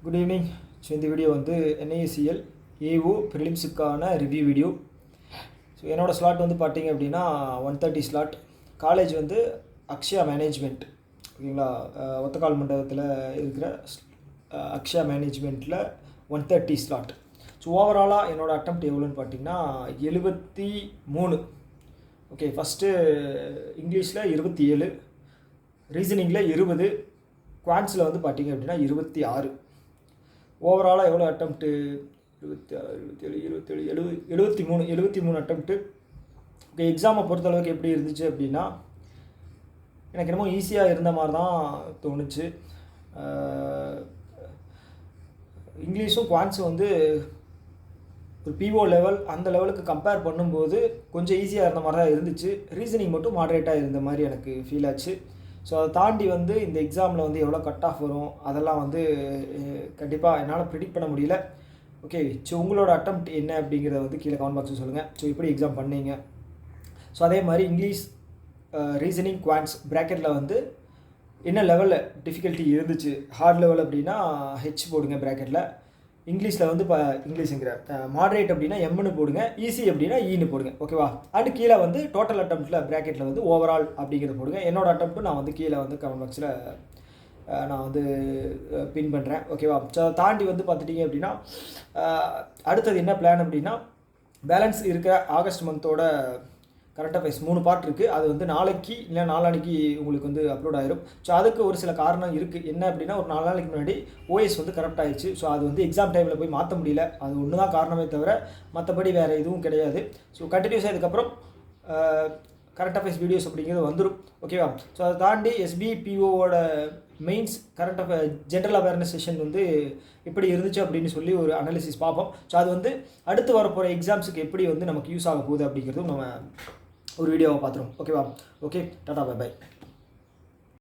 Good evening. So இந்த video வந்து NICL AO ப்ரிலிம்ஸுக்கான ரிவ்யூ வீடியோ. ஸோ என்னோடய ஸ்லாட் வந்து பார்த்தீங்க அப்படின்னா 130 ஸ்லாட். காலேஜ் வந்து அக்ஷயா மேனேஜ்மெண்ட், ஓகேங்களா. ஒத்தக்கால் மண்டபத்தில் இருக்கிற அக்ஷயா மேனேஜ்மெண்ட்டில் 130 ஸ்லாட். ஸோ ஓவராலாக என்னோடய அட்டெம்ப்ட் எவ்வளோன்னு பார்த்தீங்கன்னா 73. ஓகே, ஃபஸ்ட்டு இங்கிலீஷில் 27, ரீசனிங்கில் 20, குவான்ஸில் வந்து பார்த்தீங்க அப்படின்னா 26. ஓவராலாக எவ்வளோ அட்டெம்ப்ட்டு? 73 அட்டெம்ப்ட்டு. ஓகே, எக்ஸாமை பொறுத்தளவுக்கு எப்படி இருந்துச்சு அப்படின்னா எனக்கு என்னமோ ஈஸியாக இருந்த மாதிரி தான் தோணுச்சு. இங்கிலீஷும் குவான்ஸும் வந்து ஒரு PO லெவல், அந்த லெவலுக்கு கம்பேர் பண்ணும்போது கொஞ்சம் ஈஸியாக இருந்த மாதிரி தான் இருந்துச்சு. ரீசனிங் மட்டும் மாடரேட்டாக இருந்த மாதிரி எனக்கு ஃபீல் ஆச்சு. ஸோ அதை தாண்டி வந்து இந்த எக்ஸாமில் வந்து எவ்வளோ கட் ஆஃப் வரும் அதெல்லாம் வந்து கண்டிப்பாக என்னால் ப்ரிடிக்ட் பண்ண முடியல. ஓகே, ஸோ உங்களோட அட்டெம்ப்ட் என்ன அப்படிங்கிறத வந்து கீழே கமெண்ட் பாக்ஸில் சொல்லுங்கள். ஸோ எப்படி எக்ஸாம் பண்ணீங்க? ஸோ அதே மாதிரி இங்கிலீஷ், ரீசனிங், குவான்ஸ் ப்ராக்கெட்டில் வந்து என்ன லெவலில் டிஃபிகல்ட்டி இருந்துச்சு? ஹார்ட் லெவல் அப்படின்னா H போடுங்க ப்ராக்கெட்டில். இங்கிலீஷில் வந்து இப்போ இங்கிலீஷுங்கிற மாடரேட் அப்படின்னா Mன்னு போடுங்க, ஈஸி அப்படின்னா ஈன்னு போடுங்க, ஓகேவா. அண்டு கீழே வந்து டோட்டல் அட்டெம்ப்ட்டில் ப்ராக்கெட்டில் வந்து ஓவரால் அப்படிங்கிறத போடுங்க. என்னோடய அட்டெம்ப்ட்டு நான் வந்து கீழே வந்து கமெண்ட் பாக்ஸில் நான் வந்து பின் பண்ணுறேன், ஓகேவா. ஸோ அதை தாண்டி வந்து பார்த்துட்டிங்க அப்படின்னா அடுத்தது என்ன பிளான் அப்படின்னா பேலன்ஸ் இருக்கிற ஆகஸ்ட் மந்தோட கரண்ட் அஃபேர்ஸ் 3 பார்ட் இருக்குது. அது வந்து நாளைக்கு இல்லை நாளானிக்கு உங்களுக்கு வந்து அப்லோட் ஆயிரும். ஸோ அதுக்கு ஒரு சில காரணம் இருக்குது. என்ன அப்படின்னா ஒரு 4 நாளைக்கு முன்னாடி OS வந்து கரெக்ட் ஆயிடுச்சு. ஸோ அது வந்து எக்ஸாம் டைமில் போய் மாற்ற முடியல. அது ஒன்று தான் காரணமே தவிர மற்றபடி வேறு எதுவும் கிடையாது. ஸோ கண்டினியூஸாக இதுக்கப்புறம் கரண்ட் அஃபேர்ஸ் வீடியோஸ் அப்படிங்கிறது வந்துடும், ஓகேவா. ஸோ அதை தாண்டி SBPOவோட mains current affair general awareness session வந்து எப்படி இருந்துச்சு அப்படின்னு சொல்லி ஒரு அனாலிசிஸ் பார்ப்போம். ஸோ அது வந்து அடுத்து வரப்போகிற எக்ஸாம்ஸுக்கு எப்படி வந்து நமக்கு யூஸ் ஆக போகுது அப்படிங்கிறதும் நம்ம ஒரு வீடியோவை பார்த்துருவோம், ஓகேவா. Okay, tata, bye by.